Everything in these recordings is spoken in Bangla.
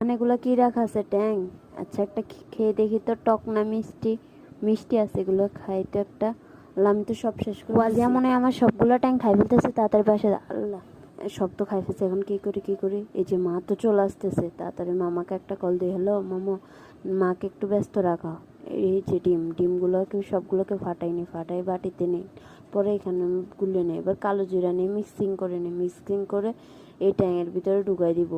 এগুলা কি রাখা আছে ট্যাং? আচ্ছা একটা খেয়ে দেখি তো, টক না মিষ্টি? মিষ্টি আছে, এগুলো খাই তো একটা। আমি তো সব শেষ করে ওয়াজিয়া মনে হয় আমার সবগুলো ট্যাং খাই ফেলতেছে। তাড়াতাড়ি পাশে আল্লাহ, সব তো খাই ফেলছে। এখন কি করি? এই যে মা তো চলে আসতেছে, তাড়াতাড়ি মামাকে একটা কল দিই। হ্যালো মামা, মাকে একটু ব্যস্ত রাখা। এই যে ডিমগুলোকে সবগুলোকে ফাটাই বাটিতে নেই, পরে এখানে গুলে নেই, এবার কালো জিরা নিয়ে মিক্সিং করে এই ট্যাঙের ভিতরে ঢুকাই দিব।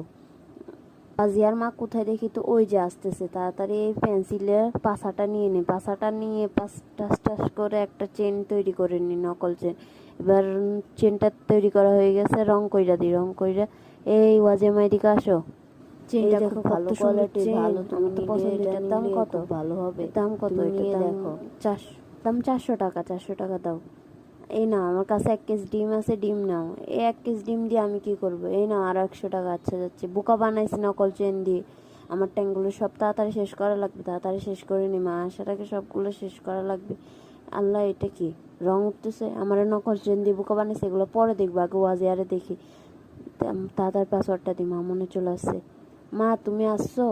রাজিয়ার মা কোথায় দেখি তো ওই যে আসতেছে। তাড়াতাড়ি এই পেন্সিলের পাছাটা নিয়ে টাস টাস করে একটা চেন তৈরি করে নি, নকল চেন। এবার চেনটা তৈরি করা হয়ে গেছে, রং কইরা এই ওয়াজিয়া মা এদিকে আসো। চেনটা খুব ভালো কোয়ালিটি, ভালো, আমার তো পছন্দ। এটার দাম কত? ভালো হবে। দাম কত? এটা দেখো 400 টাকা। 400 টাকা দাও। এই নাও, আমার কাছে 1 কেজি ডিম আছে, ডিম নাও। এই 1 কেজি ডিম দিয়ে আমি কি করবো? এই নাও আর 100 টাকা। আচ্ছা যাচ্ছে, বোকা বানাইছি নকল চেন দিয়ে। আমার ট্যাঙ্কগুলো সব তাড়াতাড়ি শেষ করা লাগবে, তাড়াতাড়ি শেষ করে নি, মা আসার আগে সবগুলো শেষ করা লাগবে। আল্লাহ, এটা কি রং উঠতেছে? আমার নকল চেন দিয়ে বোকা বানাইছে, এগুলো পরে দেখবো, আগে ওয়াজিয়ারে দেখি। তাড়াতাড়ি পাসওয়ার্ডটা দিই, মা মনে চলে আসছে। মা তুমি আসছো?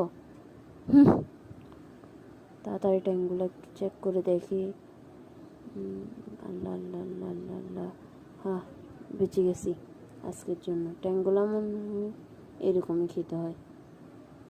তাড়াতাড়ি ট্যাঙ্কগুলো একটু চেক করে দেখি। আল্লাহ আল্লাহ আল্লাহ আল্লাহ আল্লাহ, হ্যাঁ বেঁচে গেছি আজকের জন্য। ট্যাঙ্কগুলো মনে হয় এরকমই খেতে হয়।